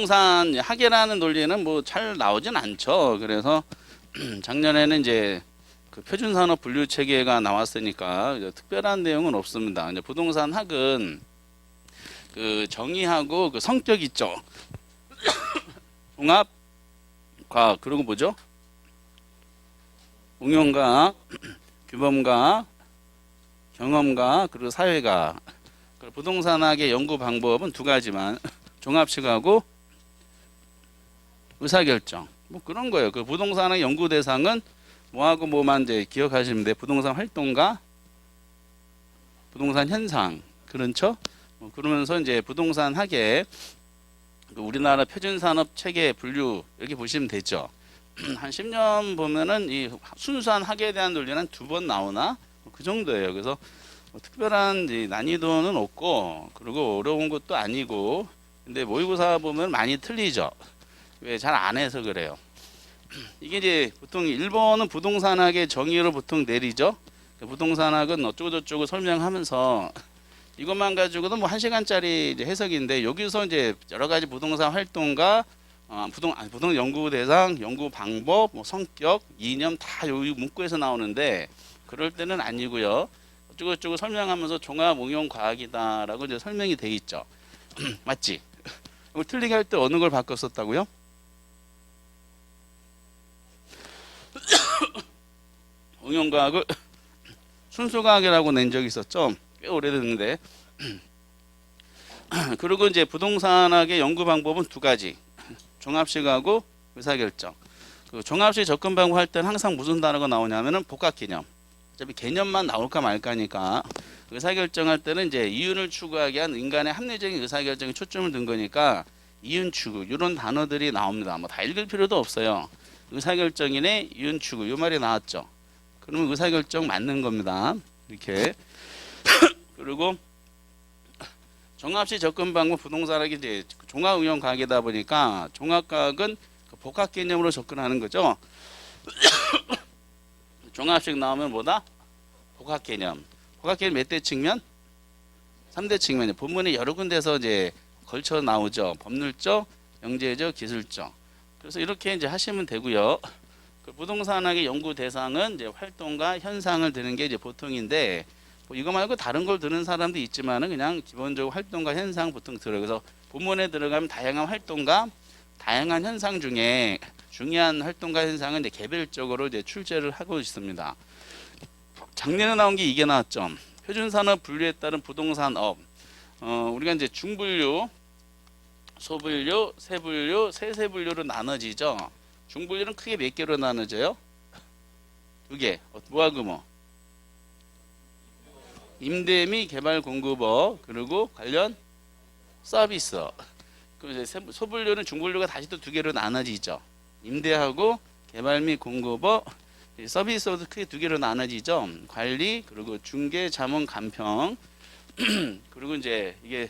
부동산 학예라는 논리는 뭐 잘 나오진 않죠. 그래서 작년에는 이제 그 표준산업 분류 체계가 나왔으니까 이제 특별한 내용은 없습니다. 이제 부동산 학은 그 정의하고 그 성격 있죠. 종합 과학 그리고 뭐죠? 응용과학, 규범과학, 경험과학 그리고 사회과학. 부동산학의 연구 방법은 두 가지만 종합식하고 의사결정 뭐 그런 거예요. 그 부동산학 연구 대상은 뭐하고 뭐만 이제 기억하시면 돼. 부동산 활동가, 부동산 현상 그렇죠? 그러면서 이제 부동산 학의 우리나라 표준산업 체계 분류 이렇게 보시면 되죠. 한 10년 보면은 이 순수한 학에 대한 논리는 두 번 나오나 그 정도예요. 그래서 뭐 특별한 난이도는 없고 그리고 어려운 것도 아니고 근데 모의고사 보면 많이 틀리죠. 왜 잘 안 해서 그래요. 이게 이제 보통 1번은 부동산학의 정의를 보통 내리죠. 부동산학은 어쩌고저쩌고 설명하면서 이것만 가지고도 뭐 1시간짜리 해석인데 여기서 이제 여러 가지 부동산 활동가 부동 연구 대상, 연구 방법, 뭐 성격, 이념 다 여기 문구에서 나오는데 그럴 때는 아니고요. 어쩌고저쩌고 설명하면서 종합 응용 과학이다라고 이제 설명이 돼 있죠. 맞지? 이거 틀리게 할 때 어느 걸 바꿨었다고요? 응용 과학을 순수 과학이라고 낸 적이 있었죠. 꽤 오래됐는데. 그리고 이제 부동산학의 연구 방법은 두 가지. 종합식하고 의사결정. 그 종합식 접근 방법 할 때는 항상 무슨 단어가 나오냐면은 복합 개념. 어차피 개념만 나올까 말까니까. 의사결정할 때는 이제 이윤을 추구하기 위한 인간의 합리적인 의사결정에 초점을 둔 거니까 이윤 추구 이런 단어들이 나옵니다. 뭐 다 읽을 필요도 없어요. 의사결정이네 이윤 추구 이 말이 나왔죠. 그러면 의사결정 맞는 겁니다. 이렇게. 그리고 종합식 접근 방법 부동산학이 이제 종합응용 과학이다 보니까 종합과학은 복합 개념으로 접근하는 거죠. 종합식 나오면 뭐다? 복합 개념. 복합 개념 몇 대 측면? 3대 측면이에요. 본문에 여러 군데서 이제 걸쳐 나오죠. 법률적, 영재적, 기술적. 그래서 이렇게 이제 하시면 되고요. 그 부동산학의 연구 대상은 이제 활동과 현상을 드는 게 이제 보통인데 뭐 이거 말고 다른 걸 드는 사람도 있지만은 그냥 기본적으로 활동과 현상 보통 들어요. 그래서 본문에 들어가면 다양한 활동과 다양한 현상 중에 중요한 활동과 현상은 이제 개별적으로 이제 출제를 하고 있습니다. 작년에 나온 게 이게 나왔죠. 표준산업 분류에 따른 부동산업. 우리가 이제 중분류, 소분류, 세분류, 세세분류로 나눠지죠. 중분류는 크게 몇 개로 나눠져요? 두 개. 뭐하고 뭐? 임대 및 개발 공급업 그리고 관련 서비스. 그럼 이제 소분류는 중분류가 다시 또 두 개로 나눠지죠. 임대하고 개발 및 공급업, 서비스도 크게 두 개로 나눠지죠. 관리 그리고 중개, 자문, 간평. 그리고 이제 이게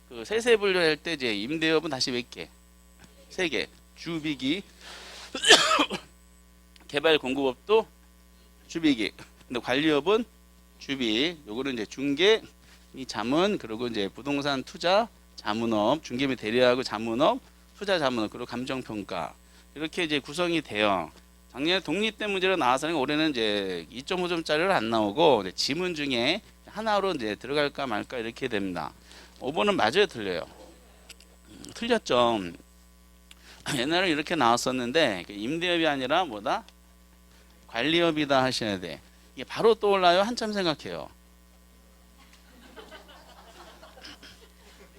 그 세세 분류할 때 이제 임대업은 다시 몇 개? 세 개. 주비기. 개발 공급업도 주비기. 근데 관리업은 주비. 요거는 이제 중개, 이 자문 그리고 이제 부동산 투자, 자문업, 중개 및 대리하고 자문업, 투자 자문업 그리고 감정평가 이렇게 이제 구성이 돼요. 작년에 독립된 문제로 나와서는 올해는 이제 2.5점짜리를 안 나오고 지문 중에 하나로 이제 들어갈까 말까 이렇게 됩니다. 5번은 맞아요, 틀려요? 틀렸죠. 옛날에 이렇게 나왔었는데 임대업이 아니라 뭐다? 관리업이다 하셔야 돼. 이게 바로 떠올라요? 한참 생각해요.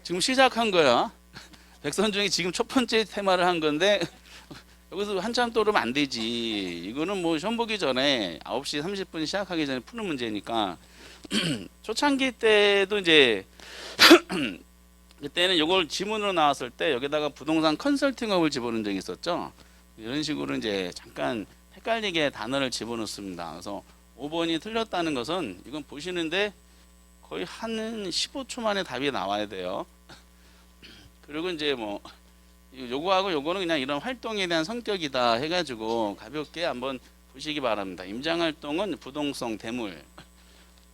지금 시작한 거야. 백선중이 지금 첫 번째 테마를 한 건데 여기서 한참 떠오르면 안 되지. 이거는 뭐 시험 보기 전에 9시 30분 시작하기 전에 푸는 문제니까 초창기 때도 이제 그때는 이걸 지문으로 나왔을 때 여기다가 부동산 컨설팅업을 집어넣은 적이 있었죠. 이런 식으로 이제 잠깐 헷갈리게 단어를 집어넣습니다. 그래서 5번이 틀렸다는 것은 이건 보시는데 거의 한 15초 만에 답이 나와야 돼요. 그리고 이제 뭐 요거하고 요거는 그냥 이런 활동에 대한 성격이다 해가지고 가볍게 한번 보시기 바랍니다. 임장활동은 부동성, 대물.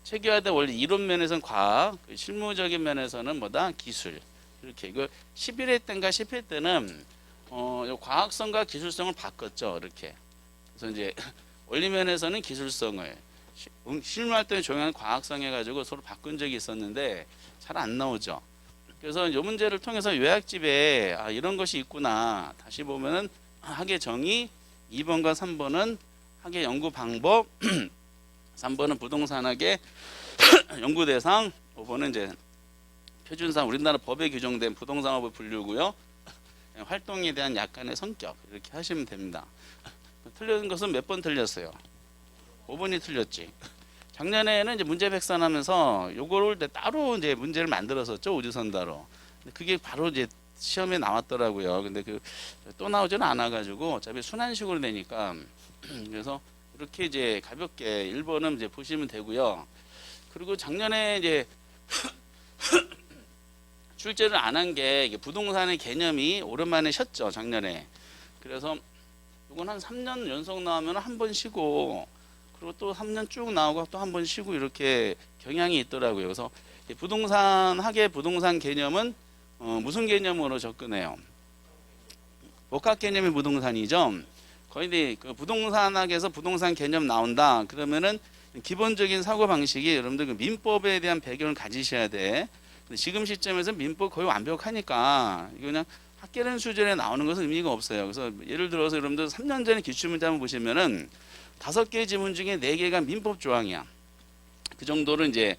체계화돼 원래 이론 면에서는 과학, 실무적인 면에서는 뭐다? 기술. 이렇게 이거 11회 때인가 10회 때는 요 과학성과 기술성을 바꿨죠. 이렇게. 그래서 이제 원리면에서는 기술성을 실무할 때는 조용한 과학성 해가지고 서로 바꾼 적이 있었는데 잘 안 나오죠. 그래서 이 문제를 통해서 요약집에 이런 것이 있구나. 다시 보면은 학예 정의, 2번과 3번은 학예 연구 방법, 3번은 부동산학의 연구 대상, 5번은 이제 표준상 우리나라 법에 규정된 부동산업의 분류고요. 활동에 대한 약간의 성격 이렇게 하시면 됩니다. 틀린 것은 몇 번 틀렸어요? 5번이 틀렸지. 작년에는 이제 문제 백산하면서 요거를 따로 이제 문제를 만들었었죠. 우주선다로. 그게 바로 이제 시험에 나왔더라고요. 근데 또 나오지는 않아가지고 어차피 순환식으로 되니까 그래서 이렇게 이제 가볍게 1번은 이제 보시면 되고요. 그리고 작년에 이제 출제를 안 한 게 부동산의 개념이 오랜만에 쉬었죠. 작년에. 그래서 이건 한 3년 연속 나오면 한 번 쉬고 그리고 또 3년 쭉 나오고 또 한 번 쉬고 이렇게 경향이 있더라고요. 그래서 부동산 학의 부동산 개념은 무슨 개념으로 접근해요? 복합 개념의 부동산이죠. 거의 그 부동산학에서 부동산 개념 나온다. 그러면은 기본적인 사고 방식이 여러분들 그 민법에 대한 배경을 가지셔야 돼. 근데 지금 시점에서 민법 거의 완벽하니까 이거 그냥 학계론 수준에 나오는 것은 의미가 없어요. 그래서 예를 들어서 여러분들 3년 전에 기출문제 한번 보시면은 5개 지문 중에 4개가 민법 조항이야. 그 정도를 이제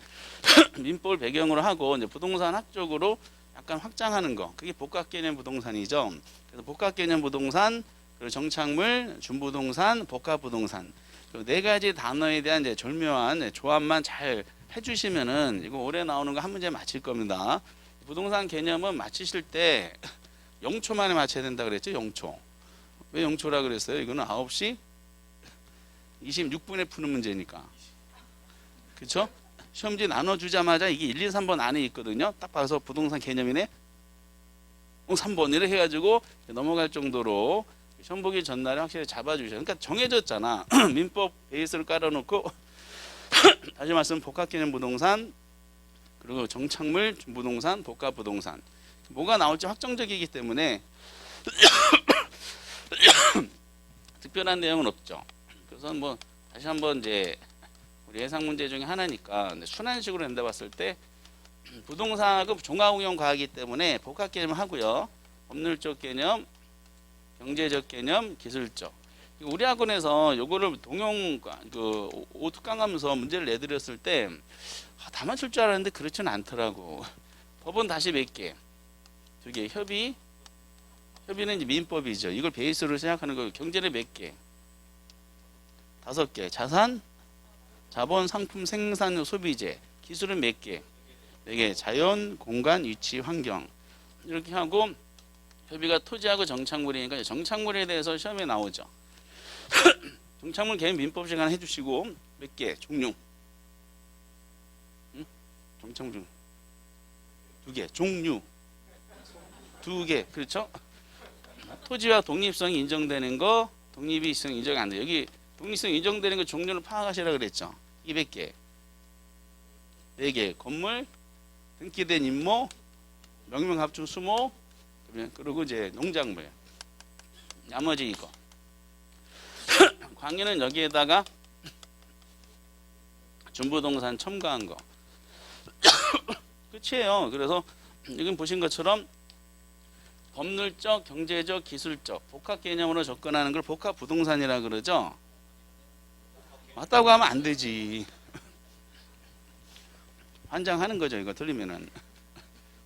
민법을 배경으로 하고 이제 부동산 학적으로 약간 확장하는 거. 그게 복합 개념 부동산이죠. 그래서 복합 개념 부동산, 그리고 정착물, 준부동산, 복합 부동산. 네 가지 단어에 대한 이제 절묘한 조합만 잘 해주시면은 이거 올해 나오는 거 한 문제 맞힐 겁니다. 부동산 개념은 맞히실 때 0초 만에 맞춰야 된다 그랬죠? 0초. 왜 0초라 그랬어요? 이거는 9시 26분에 푸는 문제니까. 그렇죠? 시험지 나눠주자마자 이게 1, 2, 3번 안에 있거든요. 딱 봐서 부동산 개념이네. 3번 이렇게 해가지고 넘어갈 정도로 시험 보기 전날에 확실히 잡아주셔요. 그러니까 정해졌잖아. 민법 베이스를 깔아놓고 다시 말씀 복합개념 부동산 그리고 정착물 부동산 복합 부동산 뭐가 나올지 확정적이기 때문에 특별한 내용은 없죠. 그래서 뭐 다시 한번 이제 우리 예상 문제 중에 하나니까 순환식으로 된다 봤을 때 부동산학은 종합응용 과학이기 때문에 복합 개념을 하고요. 법률적 개념, 경제적 개념, 기술적. 우리 학원에서 요거를 동용 오특강 하면서 문제를 내드렸을 때 다 맞출 줄 알았는데 그렇지는 않더라고. 법은 다시 몇 개? 2개. 협의는 이제 민법이죠. 이걸 베이스로 생각하는 거. 경제는 몇 개? 5개. 자산, 자본, 상품, 생산, 소비재. 기술은 몇 개? 4개. 자연, 공간, 위치, 환경. 이렇게 하고 협의가 토지하고 정착물이니까 정착물에 대해서 시험에 나오죠. 정착물 개념 민법 시간 해주시고 몇 개? 종류. 응? 정착물 중 2개. 종류 2개. 그렇죠? 토지와 독립성이 인정되는 거, 독립이 있으면 인정이 안 돼. 여기 독립성 인정되는 거 종류를 파악하시라 그랬죠. 200개. 4개. 건물, 등기된 임모, 명명합중 수모, 그리고 이제 농작물. 나머지 이거. 강의는 여기에다가 준부동산 첨가한 거. 끝이에요. 그래서 지금 보신 것처럼 법률적, 경제적, 기술적 복합 개념으로 접근하는 걸 복합 부동산이라 그러죠. 맞다고 하면 안 되지. 환장하는 거죠. 이거 틀리면은.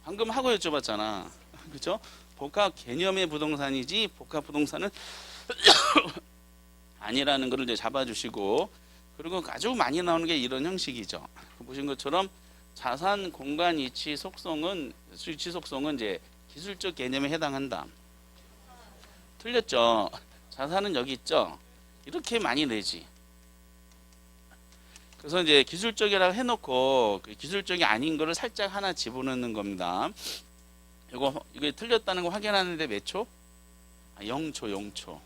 방금 하고 여쭤봤잖아. 그렇죠? 복합 개념의 부동산이지 복합 부동산은 아니라는 것을 이제 잡아주시고 그리고 아주 많이 나오는 게 이런 형식이죠. 보신 것처럼 자산, 공간, 위치, 속성은 이제 기술적 개념에 해당한다. 틀렸죠. 자산은 여기 있죠. 이렇게 많이 내지. 그래서 이제 기술적이라고 해놓고 그 기술적이 아닌 거를 살짝 하나 집어넣는 겁니다. 이거 틀렸다는 거 확인하는데 몇 초? 0초, 0초.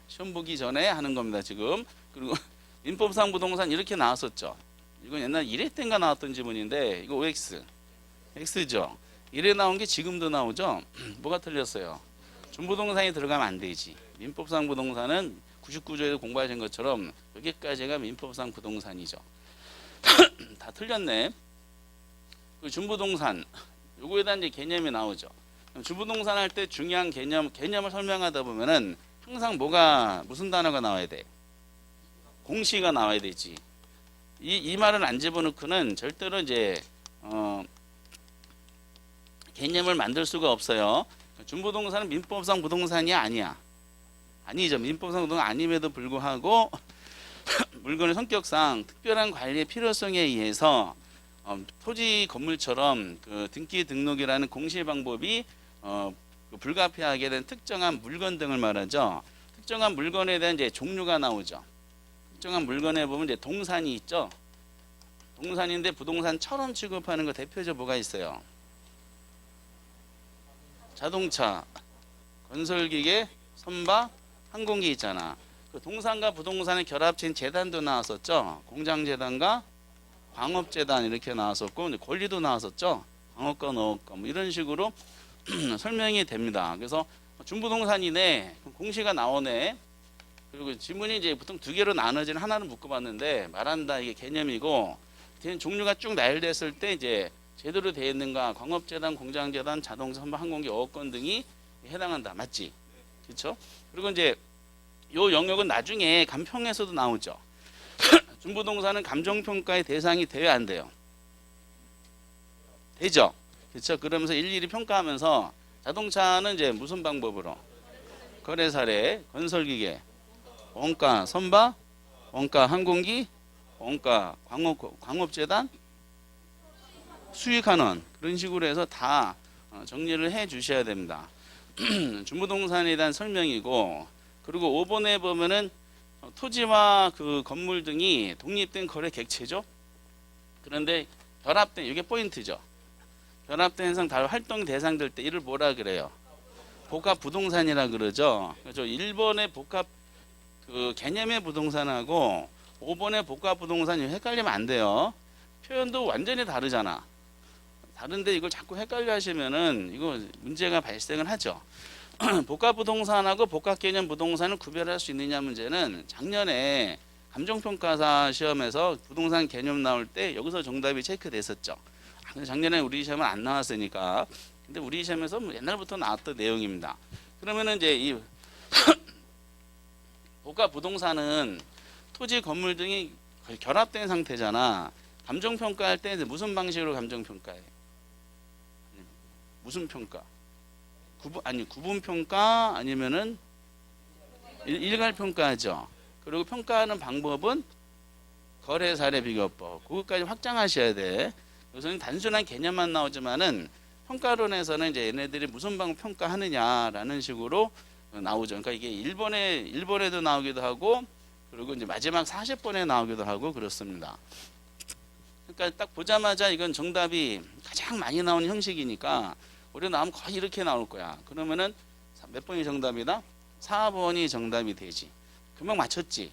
시험 보기 전에 하는 겁니다, 지금. 그리고 민법상 부동산 이렇게 나왔었죠. 이건 옛날 1회 때인가 나왔던 지문인데 이거 OX. X죠. 이래 나온 게 지금도 나오죠. 뭐가 틀렸어요? 준부동산이 들어가면 안 되지. 민법상 부동산은 99조에도 공부하신 것처럼 여기까지가 민법상 부동산이죠. 다 틀렸네. 그 준부동산 요거에 대한 이제 개념이 나오죠. 준부동산 할 때 중요한 개념을 설명하다 보면은 항상 무슨 단어가 나와야 돼? 공시가 나와야 되지. 이 말을 안 집어넣고는 절대로 이제 개념을 만들 수가 없어요. 준부동산은 민법상 부동산이 아니야. 아니죠. 민법상 부동산 아님에도 불구하고 물건의 성격상 특별한 관리의 필요성에 의해서 토지 건물처럼 그 등기 등록이라는 공시 방법이 불가피하게 된 특정한 물건 등을 말하죠. 특정한 물건에 대한 이제 종류가 나오죠. 특정한 물건에 보면 이제 동산이 있죠. 동산인데 부동산처럼 취급하는 거 대표적 뭐가 있어요? 자동차, 건설기계, 선박, 항공기 있잖아. 그 동산과 부동산의 결합체인 재단도 나왔었죠. 공장재단과 광업재단 이렇게 나왔었고 권리도 나왔었죠. 광업과 농업과 뭐 이런 식으로 설명이 됩니다. 그래서 준부동산이네, 공시가 나오네. 그리고 지문이 이제 보통 두 개로 나눠지는 하나는 묶어봤는데 말한다 이게 개념이고 종류가 쭉 나열됐을 때 이제 제대로 되어 있는가 광업재단, 공장재단, 자동차, 선박, 항공기, 어업권 등이 해당한다. 맞지? 그렇죠? 그리고 이제 요 영역은 나중에 감평에서도 나오죠. 준부동산은 감정평가의 대상이 돼야 안 돼요? 되죠? 그렇죠? 그러면서 일일이 평가하면서 자동차는 이제 무슨 방법으로? 거래 사례, 건설기계, 원가 선박, 원가 항공기, 원가 광업재단, 수익환원 그런 식으로 해서 다 정리를 해 주셔야 됩니다. 준부동산에 대한 설명이고 그리고 5번에 보면은 토지와 그 건물 등이 독립된 거래 객체죠. 그런데 결합된 이게 포인트죠. 결합된 해상 달 활동 대상될 때 이를 뭐라 그래요? 복합 부동산이라 그러죠. 그래서 1번의 복합 그 개념의 부동산하고 5번의 복합 부동산이 헷갈리면 안 돼요. 표현도 완전히 다르잖아. 다른데 이걸 자꾸 헷갈려 하시면은 이거 문제가 발생을 하죠. 복합 부동산하고 복합 개념 부동산을 구별할 수 있느냐 문제는 작년에 감정평가사 시험에서 부동산 개념 나올 때 여기서 정답이 체크됐었죠. 근데 작년에 우리 시험은 안 나왔으니까. 근데 우리 시험에서 뭐 옛날부터 나왔던 내용입니다. 그러면은 이제 이 복합 부동산은 토지 건물 등이 결합된 상태잖아. 감정평가할 때 무슨 방식으로 감정평가해? 무슨 평가? 구분평가 아니면은 일괄평가하죠. 그리고 평가하는 방법은 거래 사례 비교법. 그것까지 확장하셔야 돼. 여기서는 단순한 개념만 나오지만은 평가론에서는 이제 얘네들이 무슨 방법 평가하느냐라는 식으로 나오죠. 그러니까 이게 1번에도 나오기도 하고 그리고 이제 마지막 40번에 나오기도 하고 그렇습니다. 그러니까 딱 보자마자 이건 정답이 가장 많이 나오는 형식이니까 우리 나오면 거의 이렇게 나올 거야. 그러면은 몇 번이 정답이다? 4번이 정답이 되지. 금방 맞췄지.